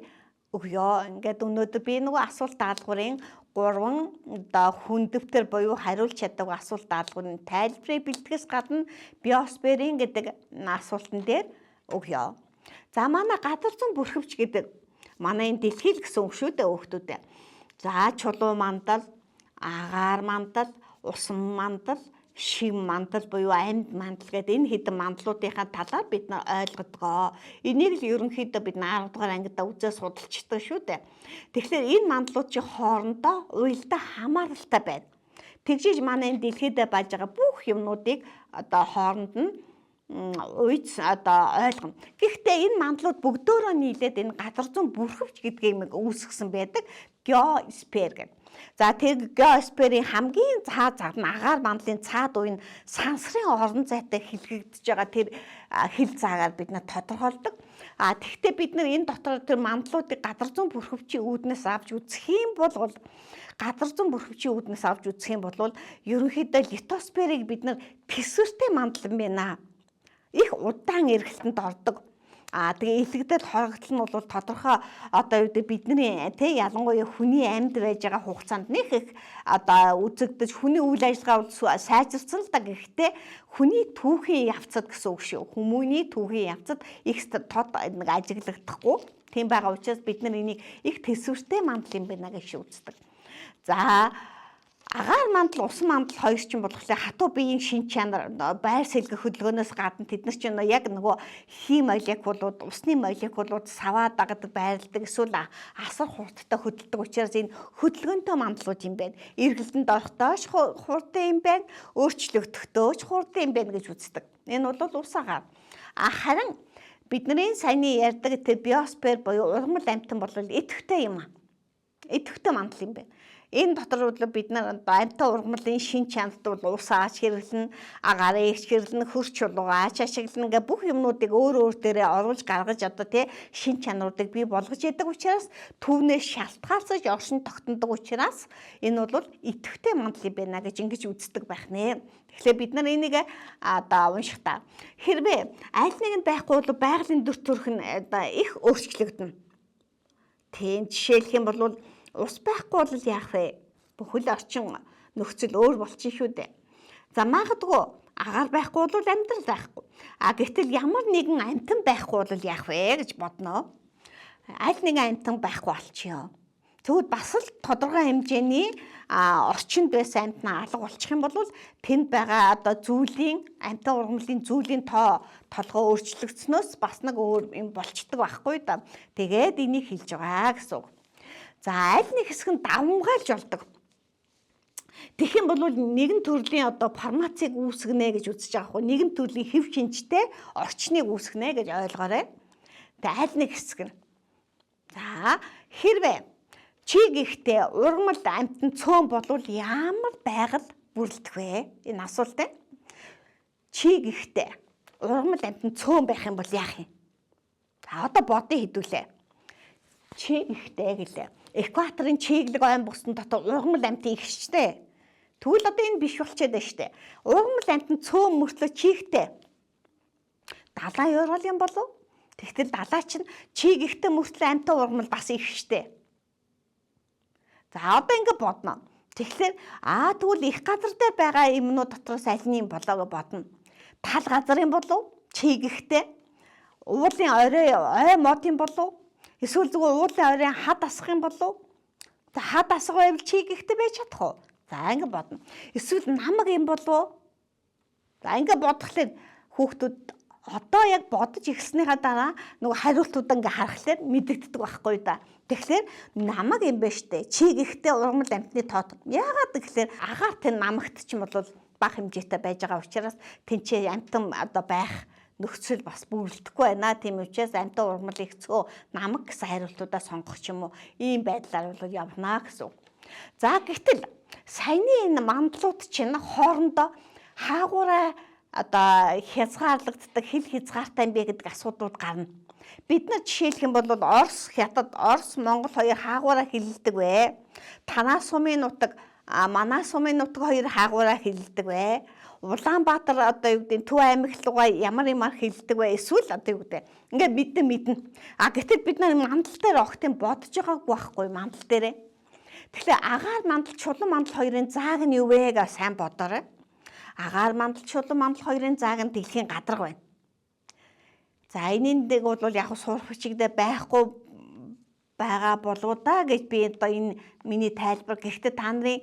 өгөө. Ингээд өнөөдөр би нөгөө асуулт даалгаврын 3 одоо хүндэвтэр буюу хариулж чаддаг асуулт даалгаврын тайлбарыг бэлтгэхээс гадна биосферийн гэдэг асуултан дээр өгөө. За манай гадар зүүн бүрхөвч гэдэг манай энэ дэлхий л гэсэн үг шүү дээ хүүхдүүдээ. За чулуу мандал агаар мандал, усан мандал, шив мандал буюу амьд мандал гэдэг энэ хэдэн мандлуудынхаа талаар бид нар ойлгодгоо. Энийг л ерөнхийдөө бид 10 дугаар ангидаа үзээ судалждаг шүү дээ. Тэгэхээр энэ мандлууд чи хоорондоо уялдаа хамааралтай байна. Тэгжиж манай энэ дэлхийд байж байгаа бүх юмнуудыг одоо хооронд нь үйц одоо ойлгоно. Гэхдээ энэ мандлууд бүгдөөрөө нийлээд энэ газар зүүн бүрхөвч гэдгийг үүсгэсэн байдаг геосфер гэдэг. За тэр геосферийн хамгийн цаад зав нь агаар мандлын цаад уй нь сансрын орон зайтай хилэгдэж байгаа тэр хил заагаар бид нар тодорхойлдог. Тэгвэл бид нар энэ дотор тэр мандлуудыг газар зүүн бүрхөвчийн үүднээс авч үзэх юм бол ерөнхийдөө литосферыг бид нар тэсвэртэй мандал юм байна. Их удаан эргэлтэнд ордог. Тэгээ илэгдэл хорогдол нь бол тодорхой одоо юу гэдэг бидний ялангуяа хүний амьд байж байгаа хугацаанд нэг их одоо үзэгдэж хүний үйл ажиллагаа сайжирсан л да. Гэхдээ хүний түүхийн явцад гэсэн үг шүү. Хүмүүний түүхийн явцад их тод нэг ажиглагдахгүй. Тийм байгаа учраас бид нар энийг их тэсвэртэй мандал юм байна гэж үздэг. За агаар мандал, усан мандал хоёр ч юм болохоор хатуу биеийн шин чанар байр сэлгэх хөдөлгөөнөөс гадна тэд нар чинь яг нөгөө хий молекулууд, усны молекулууд саваа дагдаг байрладаг эсвэл асар хурдтай хөдөлдөг учраас энэ хөдөлгөөнтэй мандлууд юм байна. Эргэлтэнд орохдоо ч хурдан юм байна, өөрчлөгдөхдөө ч хурдан юм байна гэж үздэг. Энэ бол ус агаар. Харин бидний саяны ярьдаг тэр биосфер буюу ургамал амьтан бол идэвхтэй юм. Идэвхтэй мандал юм байна. Энэ дотор бид нар амьтан ургамлын шин чанарт бол ус аач хэрэглэн, агарын эгч хэрэглэн, хөрч чулуугаа аач ашиглан гэ бүх юмнуудыг өөр дээрээ оруулж гаргаж одоо шин чанаруудыг бий болгож яадаг учраас түүнээс шалтгаалцаж оршин тогтнодог учраас энэ бол идэвхтэй мандал юм байна гэж ингэж үздэг байх нэ. Тэгэхээр бид нар энийг одоо унших та. Хэрвээ аль нэг нь байхгүй бол байгалийн дүр төрх нь их өөрчлөгдөнө. Тийм жишээлх юм бол ус байхгүй бол яах вэ? Бүхэл орчин нөхцөл өөр болчих шүү дээ. За магадгүй агаар байхгүй бол амьдрал байхгүй. Гэтэл ямар нэгэн амьтан байхгүй бол яах вэ гэж бодноо. Аль нэгэн амьтан байхгүй болчихё. Тэгвэл бас л тодорхой хэмжээний орчинд байсан амьтнаа алга болчих юм бол тэнд байгаа одоо зүйлийн амьтан ургамлын зүйлийн толгой өөрчлөгдснөөс бас нэг өөр юм болчдөг байхгүй да. Тэгээд энийг хэлж байгаа гэсэн үг. За аль нэг хэсэг нь давмгайлж болдог. Тэгэх юм бол нэгэн төрлийн одоо формацийг үүсгэнэ гэж үзэж байгаа хгүй. Нэгэн төрлийн хэв шинжтэй орчныг үүсгэнэ гэж ойлгоорой. Тэгээ аль нэг хэсэг нь. За хэрвээ чи гэхдээ ургамал амьтан цөөн болвол ямар байгаль бүрэлдэх вэ? Энэ асуулт ээ. Чи гэхдээ ургамал амьтан цөөн байх юм бол яах юм? За одоо бодъё хэдүүлээ. Чи гэхдээ гэлээ. Экваторын чиглэг ойн бусдын дотор ургамал амьтан ихштэй. Тэгвэл одоо энэ биш болчиход байна штэ. Ургамал амьтан цөөн мөртлөө чихтэй. Далайн ёрол юм болов? Тэгтэл далай чинь чиг ихтэй мөртлөө амьтан ургамал бас ихштэй. За одоо ингэ бодно. Тэгэхээр тэгвэл их газар дээр байгаа юмнууд дотроос аль нь болоо гэж бодно. Тал газар юм болов? Чиг ихтэй. Уулын ой мод юм болов? Эсвэл зүгээр уулын ойрын хад асах юм болов? За хад асах байвал чи гихтэй байж чадах уу? За ингэ бодно. Эсвэл намаг юм болов? За ингэ бодхолоор хүүхдүүд одоо яг бодож ирснийхаа дараа нөгөө хариултууд ингээ харахаар мэдэгддэг байхгүй да. Тэгэхээр намаг юм байна штэ. Чи гихтэй ургамал амьтны тоо. Яагаад гэхээр агаар тань намагт ч юм бол бага хэмжээтэй байж байгаа учраас тэнцээ амьтан одоо байх нөхцөл бас бүрэлдэхгүй байна. Тийм учраас амьтан ургамал ихцгөө намаг гэсэн хариултуудаа сонгох ч юм уу ийм байдлаар бол явна гэсэн. За гэтэл саяны энэ мандлууд чинь хоорондоо хаагаараа одоо хязгаарлагддаг хил хязгаартай юм бэ гэдэг асуудлууд гарна. Бид нар жишээлх юм бол Орос, Хятад, Орос, Монгол хоёр хаагаараа хэлэлдэг вэ? Танаа сумын нутаг, манай сумын нутаг хоёр хаагаараа хэлэлдэг вэ? Улаанбаатар одоо юу гэдэг Төв аймаг руугаа ямар хэлдэг вэ? Эсвэл одоо юу гэдэг ингээ мэднэ. Гэтэл бид нар мандал дээр огтын бодож байгаагүй байхгүй мандал дээрээ. Тэгэхээр агаар мандал, чулуун мандал хоёрын зааг нь юу вэ гэж сайн бодоорой. Агаар мандал, чулуун мандал хоёрын зааг нь дэлхийн гадарга байна. За энэнд бол яг сурах бичигдээ байхгүй байгаа болоо да гэж би одоо энэ миний тайлбар. Гэхдээ та нарын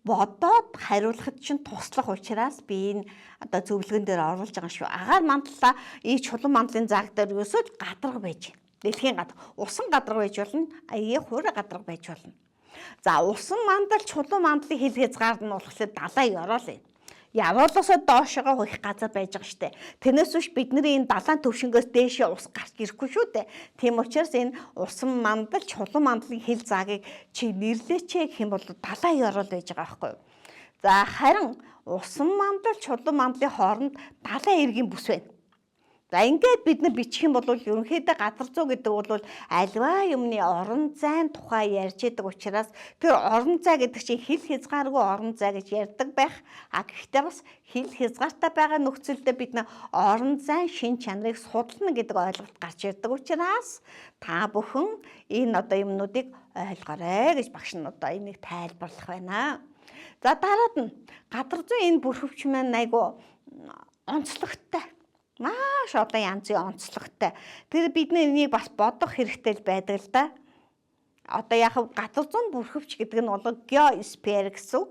бодоод хариулахад чинь туслах учраас би энэ одоо зөвлөгөн дээр оруулж байгаа шүү. Агаар мандлаа чулуун мандлын зааг дээр ерөөсөө гадарга байж. Дэлхийн гадар. Усан гадарга байж болно. Хуурай гадарга байж болно. За усан мандал чулуун мандлын хил хязгаар нь болохоор далаа ёроол юм. Явуулсаа доошоо хөх газар байж байгаа штэ. Тэрнээс биш бидний энэ далайн төвшнгөөс дээшээ ус гарч ирэхгүй шүү дээ. Тийм учраас энэ усан мандал чулуун мандлын хил заагийг чи нэрлээч гэх юм бол далаа ёроол байж байгаа байхгүй юу. За харин усан мандал чулуун мандлын хооронд далайн эргийн бүс байна. За ингээд бид нар бичих юм бол ерөнхийдөө газар зүй гэдэг бол альва юмны орон зайн тухай ярьж байдаг учраас тэр орон зай гэдэг чинь хил хязгааргүй орон зай гэж ярьдаг байх. Гэхдээ бас хил хязгаартай байгаа нөхцөлдөө бид нар орон зайн шин чанарыг судална гэдэг ойлголт гарч ирдэг учраас та бүхэн энэ одоо юмнуудыг ойлгоорой гэж багш нь одоо энийг тайлбарлах байна. За дараад нь газар зүй энэ бүрхөвч маань айгу онцлогтой. Маш одоо янзын онцлогтой. Тэр бид энийг бас бодох хэрэгтэй байдаг л да. Одоо яг газар зүйн бүрхөвч гэдэг нь бол геосфер гэсэн.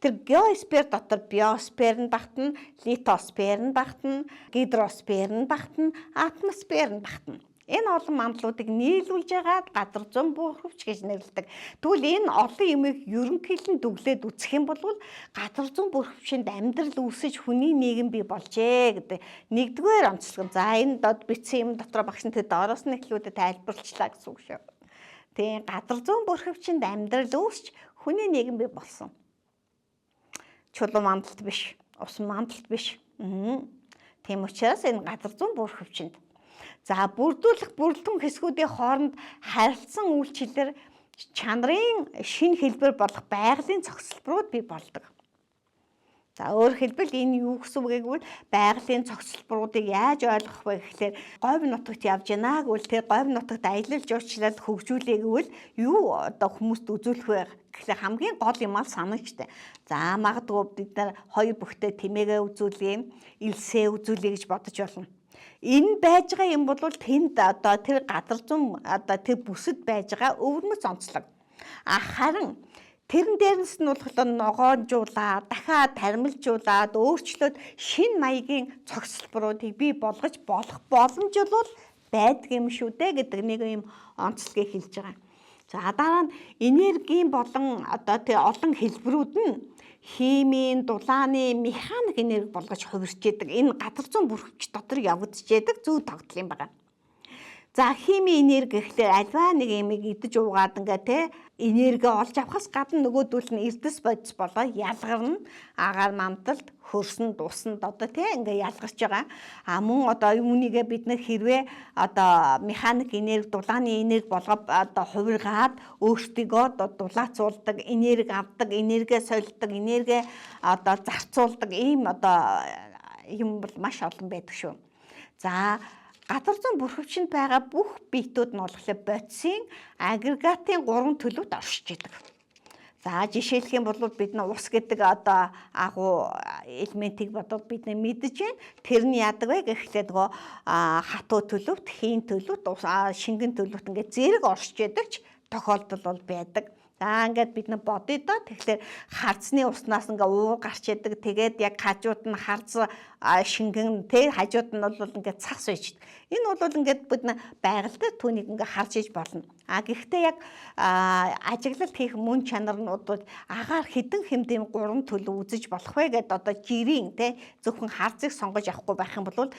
Тэр геосфер дотор биосфер нь багтана, литосфер нь багтана, гидросфер нь багтана, атмосфер нь багтана. Энэ олон мандлуудыг нийлүүлж яагаад газар зүйн бүрхөвч гэж нэрлэдэг. Тэгвэл энэ олон юмыг ерөнхийлөн дүглээд үзэх юм бол газар зүйн бүрхөвчөнд амьдрал үүсэж хүний нийгэм бий болжээ гэдэг нэгдүгээр онцлог. За энэ дод бичсэн юм дотор багш нь доороос нь эхлүүдэд тайлбарлчлаа гэсэн үг шүү. Тийм газар зүйн бүрхөвчөнд амьдрал үүсч хүний нийгэм бий болсон. Чулуун мандалд биш, усан мандалд биш. Тийм учраас энэ газар зүйн бүрхөвчөнд за бүрдүүлэх бүрэлдэхүүн хэсгүүдийн хооронд харилцан үйлчлэлээр чанарын шинэ хэлбэр болох байгалийн цогцлборууд бий болдог. За өөр хэлбэл энэ юу гэсэн үг гэвэл байгалийн цогцлборуудыг яаж ойлгох вэ гэхээр говь нутагт явж байна гэвэл тэр говь нутагт аялал жуулчлал хөгжүүлээ гэвэл юу одоо хүмүүст үзүүлэх вэ гэхлээр хамгийн гол юм аа санагчтай. За магадгүй бид нар хоёр бүхтэй тэмээгээ үзүүлээ, илсээ үзүүлээ гэж бодож болно. Энэ байж байгаа юм бол тэнд одоо тэр газар зүйн одоо тэр бүсэд байж байгаа өвөрмөц онцлог. Харин тэрэн дээрнээс нь болохоор ногоонжуулаад, дахиад тармилжуулаад, өөрчлөөд шинэ маягийн цогцлборуудыг бий болгож болох боломж бол байдаг юм шүү дээ гэдэг нэг юм онцлогийг хэлж байгаа. За дараа нь энергийн болон одоо тэр олон хэлбэрүүд нь химийн, дулааны, механик энерги болгож хувирч яадаг. Энэ газар зүйн бүрхөвч дотор явагдаж яадаг зөв тогтол юм байна. За химийн энерги гэхлээр альва нэг юмыг идэж уугаад ингээ энерги олж авахаас гадна нөгөөдөл нь эрдэс бодис болоо ялгарна. Агаар мандалд хөрсөнд усанд одоо ингээ ялгарч байгаа. Мөн одоо үүнийгээ бид нэр хэрвээ одоо механик энерги, дулааны энерги болгоод одоо хувиргаад өөртөө дулаацуулдаг, энерги авдаг, энерги солидог, энерги одоо зарцуулдаг ийм одоо юм бол маш олон байдаг шүү. За газар зүйн бүрхөвчөнд байгаа бүх биетүүд нь болохоор бодисын агрегатын 3 төлөвт оршиж идэг. За жишээлх юм бол бид нар ус гэдэг одоо агуу элементийг бодвол бид нар мэдэж байна. Тэр нь яадаг вэ гэхлээр нөгөө хатуу төлөвт, хийн төлөвт, шингэн төлөвт ингээд зэрэг оршиж идэг ч тохиолдол бол байдаг. За ингээд бид нар бодъё доо. Тэгэхээр харцны уснаас ингээ уур гарч яадаг. Тэгээд яг хажууд нь харц шингэн хажууд нь бол ингээ цас байж. Энэ бол ингээд бид нар байгаль дээр түүнийг ингээ харж иж болно. Гэхдээ яг ажиглалт хийх мөн чанарнууд бол агаар хідэн хэмдээн 3 төлөв үзэж болох вэ гэдээ одоо жирийн зөвхөн харцыг сонгож авахгүй байх юм бол 0.1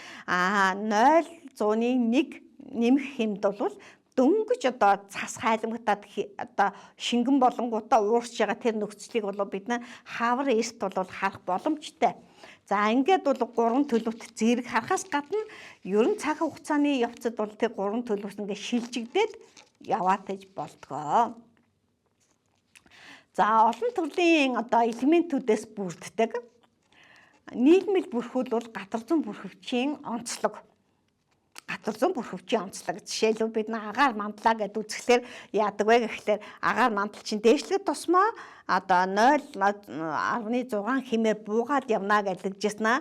нэмэх хэмд бол дөнгөж одоо цас хайлмагтаад одоо шингэн болонгуудаа уурч байгаа тэр нөхцөлийг бол бид нар хавар эст бол харах боломжтой. За ингээд бол 3 төлөвт зэрэг харахаас гадна ерөн цаг хугацааны явцад бол тэр 3 төлөвт ингээд шилжигдээд яваад иж болдгоо. За олон төрлийн одоо элементүүдээс бүрддэг. Нийгмэл бүрхүүл бол газар зүйн бүрхөвчийн онцлог. Газар зүйн бүрхөвчийн онцлог. Жишээлбэл бид агаар мандлаа гэдээ үзэхлээр яадаг вэ гэхлээр агаар мандал чинь дээшлэх тусмаа одоо 0.6 хэмээр буугаад явна гэдэгжсэн.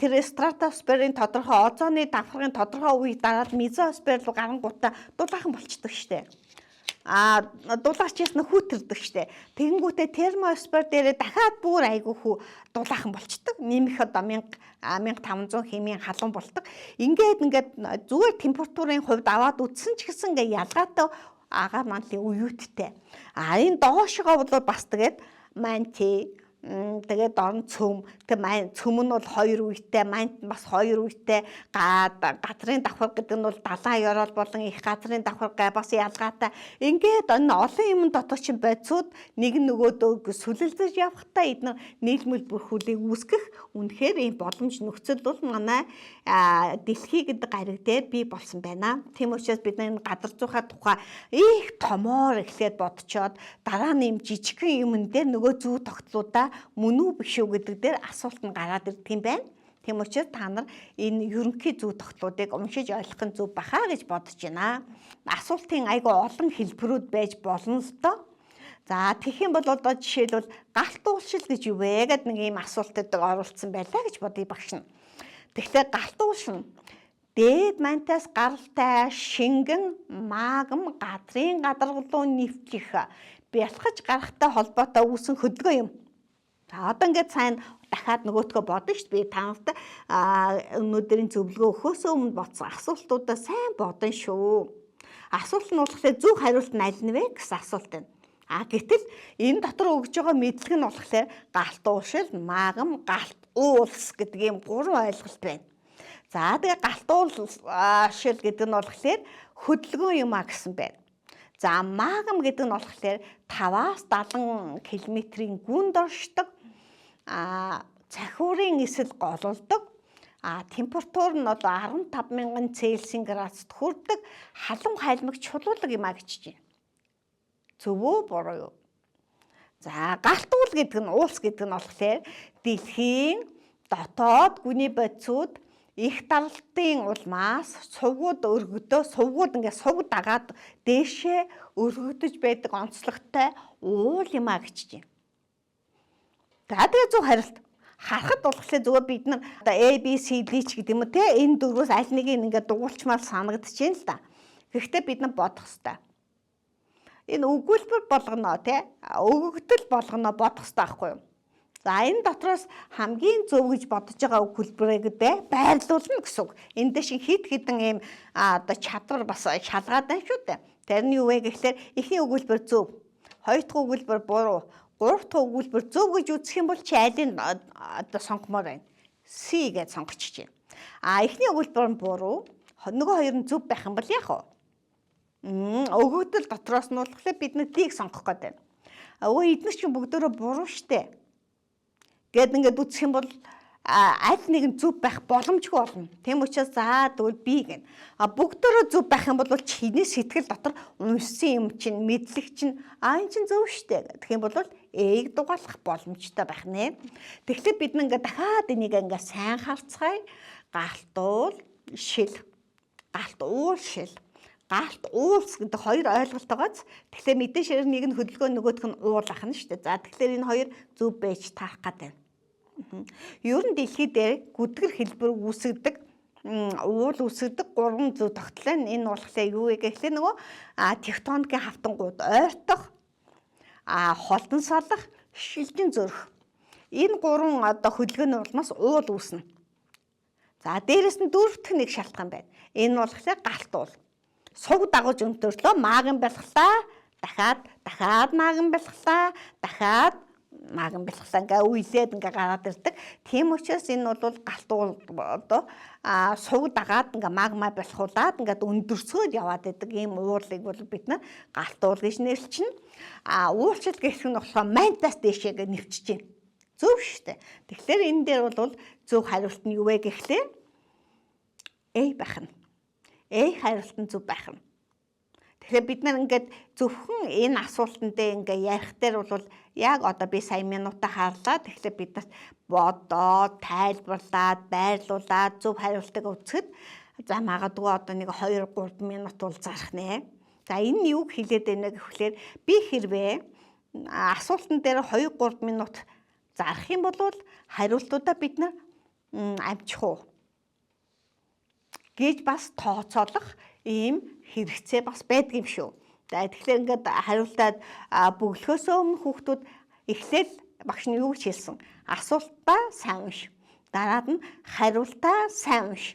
Тэр стратосферийн тодорхой озоны давхаргын тодорхой үеийг дараад мезосфер руу гарангуудаа дулаахан болчдөг штеп. дулаарч ясна хүүтэрдэг штэ. Тэгэнгүүтээ термоспор дээрээ дахиад бүр айгүй хүү дулаахан болчдөг. Нэмэх одоо 1500 хэмээн халуун болдог. Ингээд зүгээр температурын хувьд аваад үтсэн ч гэсэн ингээ ялгаатай агаар манлын уюуттай. Энэ доошогоо бол бас тэгээд манти тэгээд орон цөм. Тэгээд цөм нь бол 2 үетэй, мант бас 2 үетэй. Газрын давхар гэдэг нь бол далайн ёроол болон их газрын давхар бас ялгаатай. Ингээд энэ олон юм дотор чинь бодисууд нэг нөгөөдөө сүлэлзэж явахдаа эдгээр нийлмэл бүрхүүлийг үүсгэх үнэхээр ийм боломж нөхцөл бол манай дэлхий гэдэг гариг дээр бий болсон байна. Тийм учраас бид энэ газар зуухай тухай их томоор эхлээд бодцоод дараа нь юм жижигхэн юмн дээр нөгөө зүү тогтлуудаа мөн үү биш үү гэдэг дээр асуулт нь гараад ирдэг юм байна. Тийм учраас та нар энэ ерөнхий зүү тогтлуудыг уншиж ойлгох нь зөв бахаа гэж бодож байна. Асуултын айгүй олон хэлбэрүүд байж болно л доо. За тэгэх юм бол одоо жишээлбэл галт уулшил гэж юу вэ гэдэг нэг ийм асуултад оруулсан байлаа гэж бодъё багш нь. Тэгэхээр галт уулшил дээд мантаас гаралтай шингэн магм газрын гадаргалуу нэвтрэх бялхаж гарахтай холбоотой үүсэн хөдөлгөөн юм. За одоо ингээд сайн дахиад нөгөөтгөө бодно шүү дээ. Би та нарт өнөөдрийн зөвлөгөө өгөхөөс өмнө бодсон асуултуудаа сайн бодно шүү. Асуулт нь болохоор зөв хариулт нь аль нь вэ гэсэн асуулт байна. Гэтэл энэ дотор өгж байгаа мэдлэг нь болохоор галт уушил, магам, галт уулс гэдэг ийм 3 ойлголт байна. За тэгээ галт уулшил гэдэг нь болохоор хөдөлгөөн юм гэсэн байна. За магам гэдэг нь болохоор 5-аас 70 км-ийн гүнд оршдог. Цахиурын эсэл гололдог. Температур нь одоо 15,000 Цельсийн градусд хүрдэг халуун хайлмаг чулуулаг юм гэж байна. Зөв үү буруу юу? За галт уул гэдэг нь уулс гэдэг нь болохоор дэлхийн дотоод гүний бодисууд их даралтын улмаас сувгууд ингээд суг дагаад дээшээ өргөгдөж байдаг онцлогтой уул юм гэж байна. За тэгээ зөв хариулт. Харахад болохоор зүгээр бид нар одоо A, B, C, D ч гэдэг юм уу те энэ дөрвөөс аль нэгийг ингээд дугуйлчмаар санагдчихээн л та. Гэхдээ бид нар бодох хэрэгтэй. Энэ өгүүлбэр болгоно те өгөгдөл болгоно бодох хэрэгтэй байхгүй юу? За энэ дотроос хамгийн зөв гэж бодож байгаа өгүүлбэрээ байрлуулна гэсэн үг. Энд дэшин хит хитэн ийм одоо чадвар бас шалгаад байна шүү дээ. Тэр нь юу вэ гэхээр эхний өгүүлбэр зөв, хоёр дахь өгүүлбэр буруу, гурав дахь өгүүлбэр зөв гэж үзэх юм бол чи алийг одоо сонгомоор байна. C гэж сонгочих чинь. Эхний өгүүлбэр нь буруу, нөгөө хоёр нь зөв байх юм бол яах вэ? Өгөгдөл дотроос нь болохоор бид нэг D-г сонгох гэдэг байна. Эдгээр чинь бүгдөө буруу штэ. Гэт ингээд үзэх юм бол аль нэг нь зөв байх боломжгүй болно. Тийм учраас за тэгвэл B гэнэ. Бүгдөө зөв байх юм бол чиний сэтгэл дотор уншсан юм чинь мэдлэг чинь энэ чинь зөв штэ гэх юм бол A-г дугаалах боломжтой байх нэ. Тэгэхээр бид нэгээ дахиад энийг ингээд сайн харцгаая. Галт уул шил, галт уул шил, галт уулс гэдэг хоёр ойлголт байгааз. Тэгэхээр мэдээж хэрэг нэг нь хөдөлгөөн нөгөөх нь уул ахна штэ. За тэгэхээр энэ хоёр зөв байж тарах гэдэг. Ер нь дэлхий дээр гүдгэр хэлбэр үүсгдэг, уул үүсгдэг 3 зөв тогтлоо. Энэ болохоор юу вэ гэхлээр нөгөө тектоникийн хавтангууд ойртох, холдон салах, шилжин зөрөх. Энэ 3 одоо хөдөлгөөний улмаас уул үүснэ. За дээрэс нь дөрөвдөх нэг шалтгаан байна. Энэ болохоор галт уул. Суг дагуулж өнтөрлөө маган бэлглаа, дахиад маган бэлглаа, дахиад маган бэлглаа ингээ үйлээд ингээ гараад ирдэг. Тийм учраас энэ бол галт уул одоо суг дагаад ингээ магма бэлхуулаад ингээ өндөрсгөөд яваад идэг ийм уулыг бол бид нар галт уул гэж нэрлэжнэ. Уулчил гэх нь болохоор мантаас дээшээ ингээ нэвчэж байна. Зөв шүү дээ. Тэгэхээр энэ дээр бол зөв хариулт нь юу вэ гэхлээр A байх нь. A хариулт нь зөв байх нь. Тэгэхээр бид нар ингээд зөвхөн энэ асуултанд ингээ ярих дээр бол яг одоо би сая минутаа харлаа. Тэгэхээр бид нар бодоод, тайлбарлаад, байрлуулад зөв хариултыг үзэхэд за магадгүй одоо нэг 2-3 минут бол зарах нэ. За энэ юуг хэлээд байна гэхлээр би хэрвээ асуултан дээр 2-3 минут зарах юм бол хариултуудаа бид нар амжих уу гэж бас тооцоолох ийм хэрэгцээ бас байдаг юм шүү. За тэгэхээр ингээд хариултаад бөглөхөөсөө өмнө хүүхдүүд эхлээл багш нь юу гэж хэлсэн? Асуултаа сайн унш. Дараад нь хариултаа сайн унш.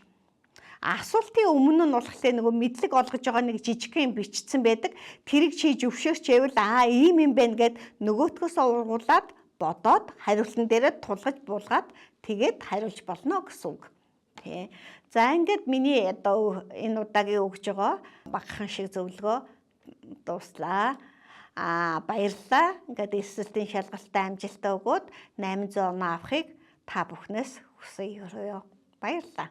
Асуултын өмнө нь болохоор нөгөө мэдлэг олгож байгаа нэг жижигхэн бичсэн байдаг. Тэрийг чи зөвшөөрчээвэл ийм юм байна гэд нөгөөтгөөс ургуулад бодоод хариултан дээрээ тулгаж буулгаад тэгээд хариулж болно гэсэн үг. Тэ. За ингээд миний одоо энэ удаагийн өгж байгаа багахан шиг зөвлөгөө дуслаа. Баярлалаа. Ингээд эсвэлтийн шалгалтад амжилттай өгөөд 800 оноо авахыг та бүхнээс хүсье. Баярлалаа.